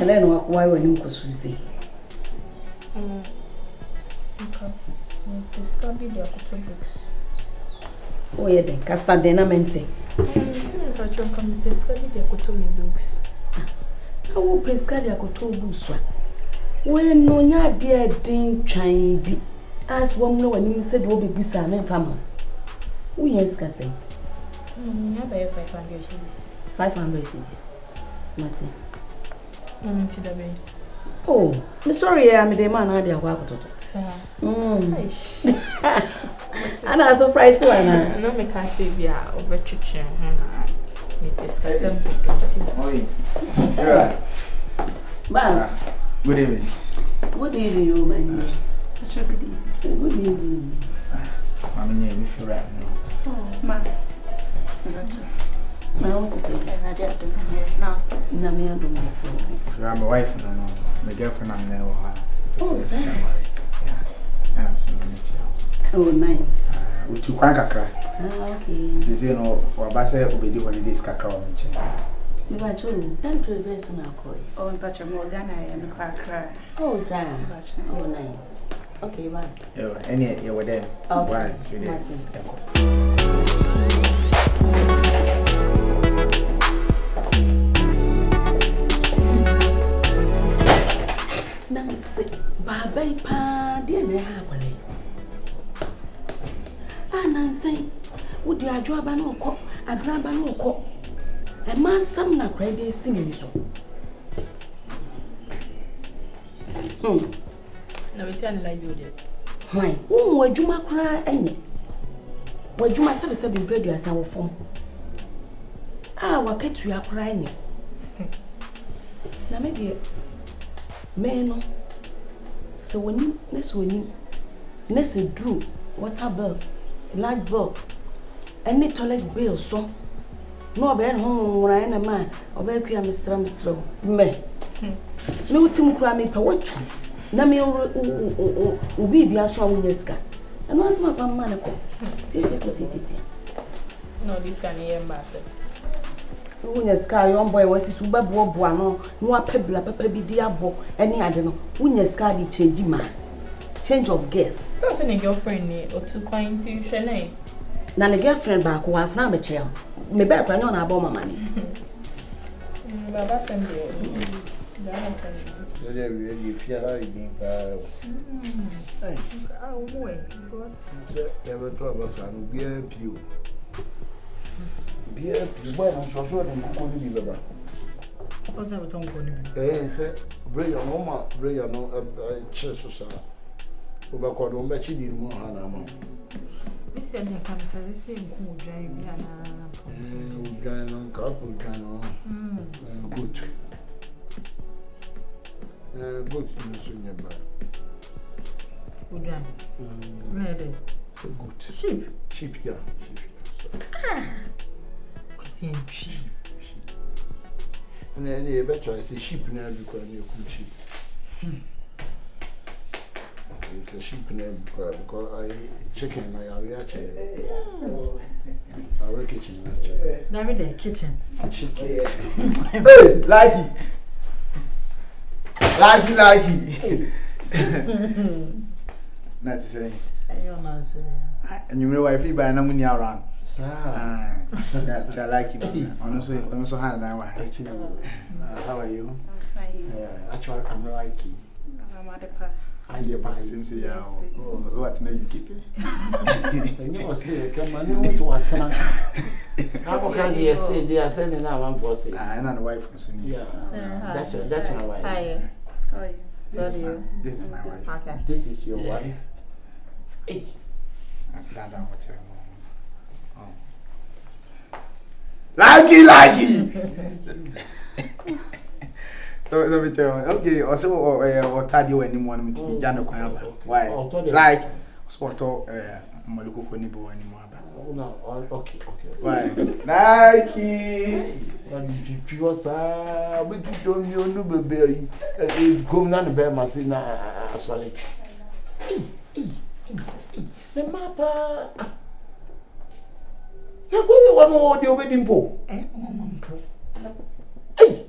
tell no Akua when him kosuzi. Okay. Discover the Akua books. Oh yeah, then casta denamente. See me patron come discover the Akua books. I will pesca the Akua books. When no nya dear ding trying be as one know when him said will be Sam family. Oh yes, Cassie. Never 500 cities. 500 cities. Martin. Oh, I'm sorry, I'm the man. I did work to and I'm surprised you are no, me can't say we are over chicken. We discuss something. Yeah. Bas. Good evening. Good evening, you man. Good evening. I'm in if you're right now. Oh, ma. I want to say, I don't know. I'm my wife, no, my girlfriend, I'm never. Oh, sir. Yeah. And I'm saying, oh, nice. We took one crack. Okay. This is no, or Bassa will be the holidays cacao. You are true. Can't do a verse on our coy. Oh, and Patrick Morgan, I am a crack. Oh, sir. Oh, nice. Okay, Bas. Any, you were there. Okay. Now, say, Baba, pa, dear, they happen. And I say, would you draw a no cock, a grab no cock? A man, some not ready, singing so. No, we tell like you did. Why, whom would you cry any? Would you must have a bread as our form? Ah, what cat you are crying? Now, maybe. Men, so when you drew water bill, light bulb, any toilet bill, so no bed home when I am a man, or baby, I'm Mr. Me. No Tim Crammy poetry. Name will be a strong whisker. And what's my manacle? No, this can hear master. When your sky, young boy was his Uber Boano, no pebble, pepper be diabo, any I don't know. When your sky be changing man. Change of guess. Something a girlfriend or too kind to Shanae. Now a girlfriend back who have now a chair. Maybe I can on about my money. Baba send So they really feel like being oh, boy, boss. Never trouble us and be a pew. Be a pew, but I'm so sure they could be better. What's that tongue calling? Bring your mama, bring your no church society. Obaa called on Betty in Mohana. This year they come so they say who drive Ghana, couple Ghana. Good. Good in the bar. Good drive. Good. Sheep, yeah. Sheep. And then they better I say sheep now because you could sheep. It's a sheep name because I chicken I have actually. Our kitchen actually. Now with the kitchen. Chicken. Hey, Likee. Not to say. And you know why if you buy no money around. I like you. Honestly, how are you? Actually, I'm Likee. I get back him say, oh, what no you keep it. And you must say, come on, you must what. How can you say they are sending now one for say? And a wife from Sunni. Yeah, that's my wife. Hi. How are you? This is my wife. Okay. This is your wife. Hey. That down what you Likee. So let me tell you. Okay, also or tell you anyone with Jano Kwamba. Why? Like so to Maluko Konibo anymore. No, okay. Why? Likee. And you was but you don't know baby. Come down the bear masina sorry. The mapa. You go one more the wedding po. Hey.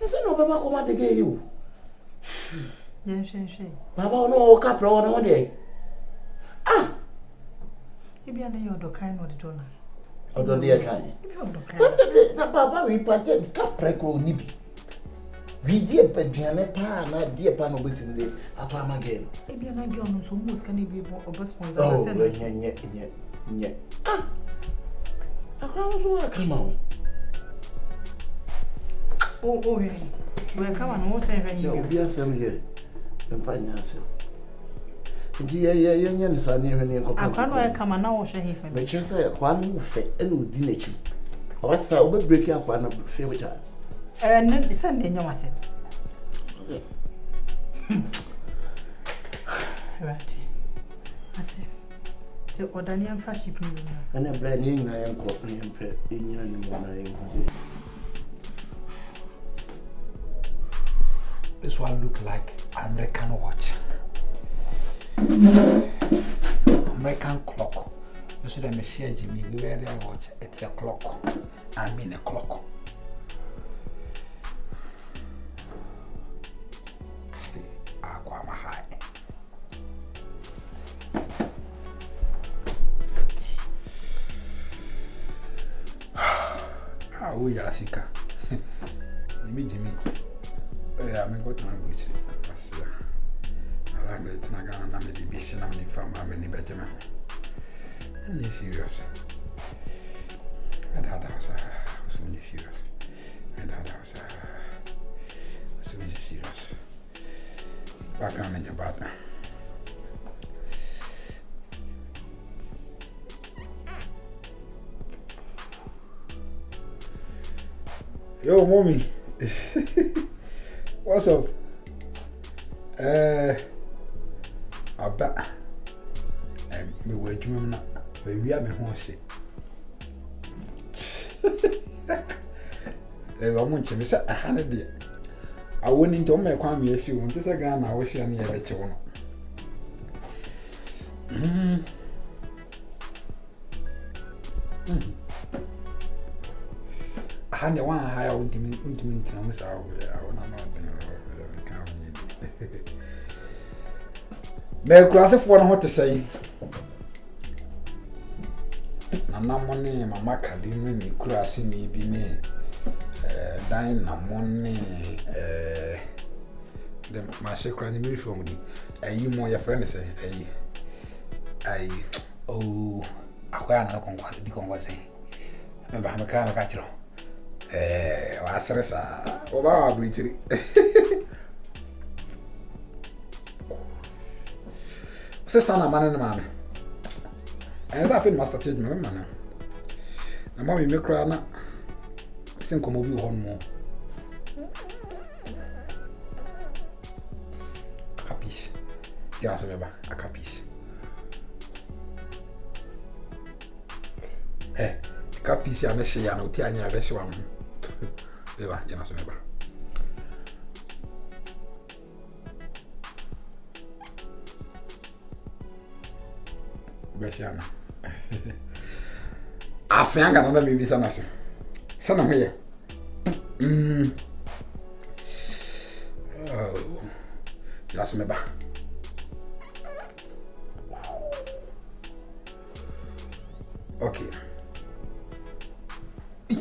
Is it no Baba come and get you? Yes. Baba no capra on day. Ah! Maybe I know your kind of the donor. I don't dare can. Baba, we parted capra nibi. We dear Benjamin Pa, not dear Pan of waiting day. Upon again. Maybe I know so most can be a bus sponsor. Oh, yeah. Ah! How come on? Oh, hey. Well, come on, what time You be a some here and find yourself. Yeah, young son, even I can't come and now share him. But just one move and would dinner. I saw break up one of favorite time. And then send in your myself. Okay. Right. That's it. So, Odanian fashion. And I'm blaming I am caught me and pet in your name. This one look like American watch. American clock. You should have machine Jimmy. We wear their watch. It's a clock. I mean a clock. Akua high. Ah, we are sick. Jimmy. Yeah, I'm going to my bridge. I'm going to Naga and I'm the mission. I'm the farm. I'm in the Benjamin. And you're serious. And that was really serious. And that was really serious. Background in your partner. Yo, mommy. What's up? Obaa. Me wa adwuma na ba wi me ho hye. Wa mo nche me sa aha ne de. Awoni nto me kwa me asi wo nte sa ga na wo hye na ye be che wo no. Hande wa ha ya undimi ntina musa wo ya wona no den ka woni na kurase fo no hote sai na namone mama kadi ni kurase ni bi ne dan namone dem ma she kura ni mi from di ayi mo ya friend say ayi oh Akua na konkwa di konkwa say me ba me ka chiro wasresa Obaa abritiri sister na mane na mame enza fin master stage me mane na mami me kra na sin komo bi ho no akapis ya so beba akapis kapis ya na she ya na oti anya be she wa no beba ya na so beba Beshana. Afyanga na bibi sana se. Sana mwe. Oh. Just me ba. Okay.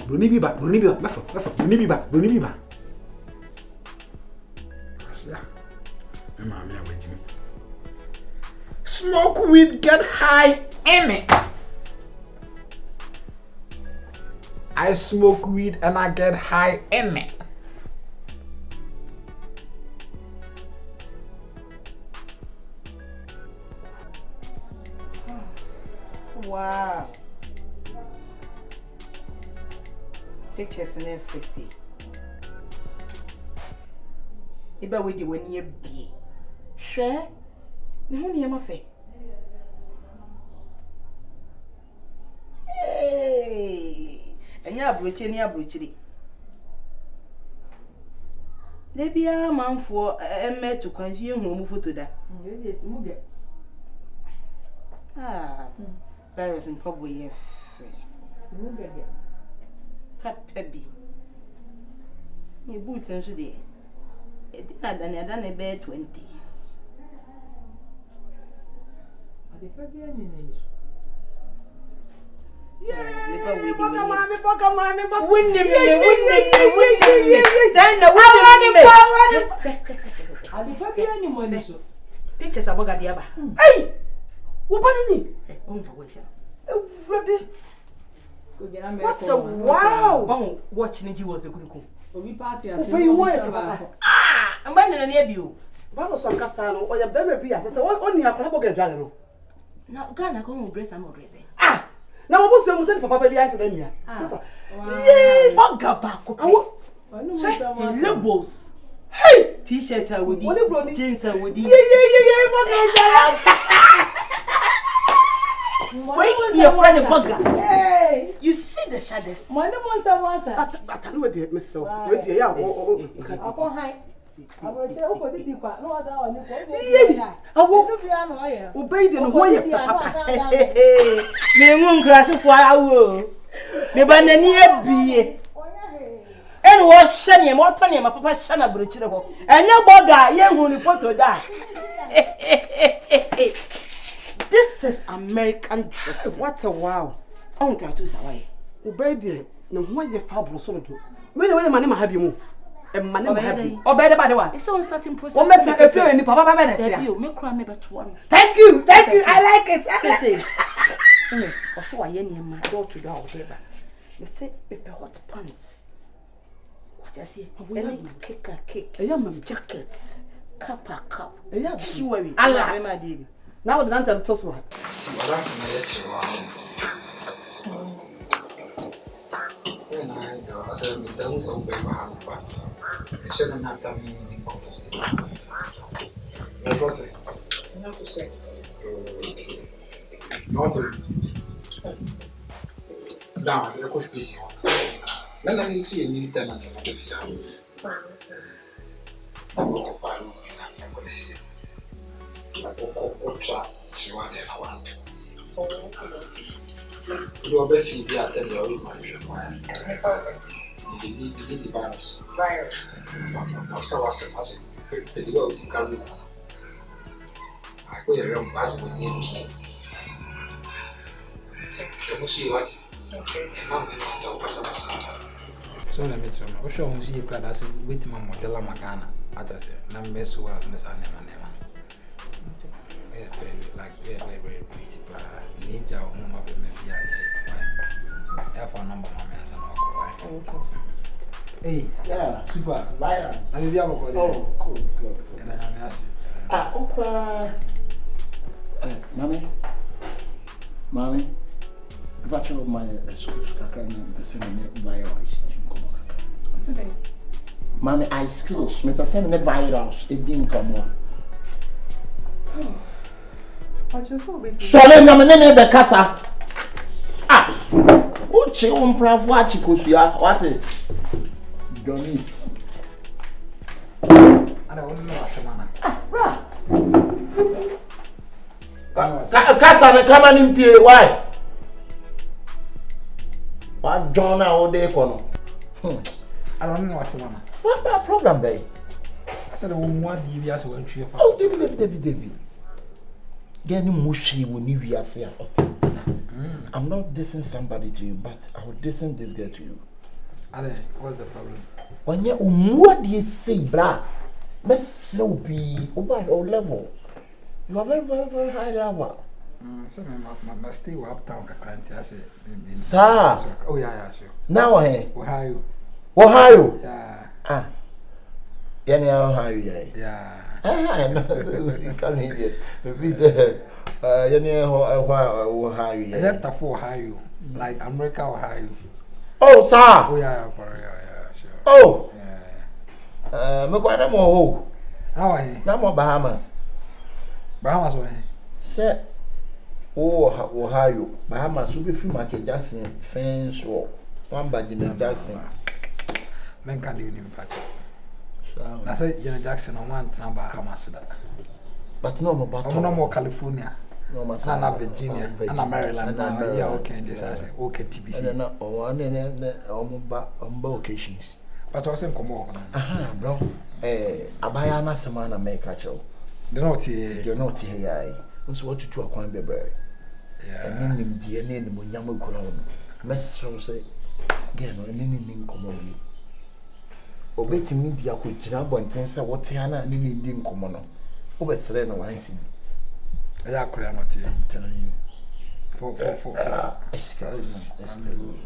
Bruni biba. Asia. Mama ya wejimi. Smoke weed, get high, in it. I smoke weed and I get high in it. Wow. Pictures in FCC. Iba we di when you be. Share. No ni am afe. Hey. Enya abrochi ni abrochiri. Lebia manfo emetu kwanji hu mu photo da. Yes, muge. Virus in probably ye. Muge. Pebi. Me boots and so there. It done a bear 20. Pictures about Gadiaba. Hey! What what's a wow! Watching you was a good cook. You want ah! I'm buying an abu. What was some Castano or your baby? I said, only a couple of general. Now, Ghana come dress and dressing. Ah! Now, what's your son, Papa Baby Academia? Yes, what got back? Liberals. Hey! T-shirt I would eat, jeans I would eat. Wait, your friend of Bugger. Hey! You see the shadows. My name was Asamoah. I tell you what, Mr. What do you have? Oh, hi. I will tell you what you got. No other one. I won't be an oil. Obey the way. Me won't crash for our. Me banana be. And was Shani and what Tony, my papa Shana Bridge. And your Bugger, young who photo that. This is American dress. What a wow. I want to do away. Obey the no one you fabulous solo do. When my name have you. And my name have you. Obey the body one. It's all starting process. What makes a few in Papa Bennett? You make cry me but one. Thank you. I like it. I saw a yen in my door to door. You say paper hot pants. What I say? Cake. A young jackets. Cup. A young shoe. Allah, my dear. Now the answer to one. I said, we don't so big behind, but it shouldn't have done meaning conversation. What was it? Not to say. Not to. Now, the question. Then I need to see a new tenant of the family. I'm going to buy one and I'm see. I will go try to one and I want. You are best to be at the end of my friend. You need the virus. That's how I say, the girls in Canada. I go around as we need to. You must see what? So, let me tell you, I'm sure you see a crowd as with my modella Magana. I say, number so well, Miss Anna. Very pretty, but nature of home of me. I have a number of my hey, yeah, super. Lion. I will be able to go. Oh, cool. And I ask. Opa. Mommy. If I tell my school, I send a virus. Mommy, I skills. Me person a virus. It didn't come on. Sole na menene be kasa. Ah. Uche umpravu achikosia. What? Donis. Ana wonu no asemana. Ah, bra. Kasa na kama ni mpie why? What John all day kono. I don't know asemana. What the problem be? I said one more devious one tree. Oh, David. I'm not dissing somebody to you, but I will dissing this girl to you. What's the problem? When you what do you say, bra? Must slow be over your level. You are very high level. So my stay uptown can't say. Sir. Oh yeah, sure. Now Ohio. Yeah. Ah. Ohio, yeah. I know you come here. Maybe say Ohio. That's for Ohio, like America, Ohio. Oh, sir. Oh yeah, sure. Oh. Yeah. Me go na mo. How are you? Na mo Bahamas. Bahamas where? Say Ohio. Bahamas will be free Michael Jackson fence or one by Jackson. Men can't even impact. I said Janet Jackson on one time Bahamas. But no more California. No more Virginia and Maryland. Yeah, okay. This I say okay TBC. And then on occasions. But I was saying, come on. Aha, bro. Abaya na Asamoah na make a show. You're not here. What's what you are going to be? And then in DNA, the Munyamu Colon. Mess say, again, and then in common. Obey to me, be a good job and tensa what Tiana and in Indian commono. Over Sereno, I see. I am not telling you. For excuse me.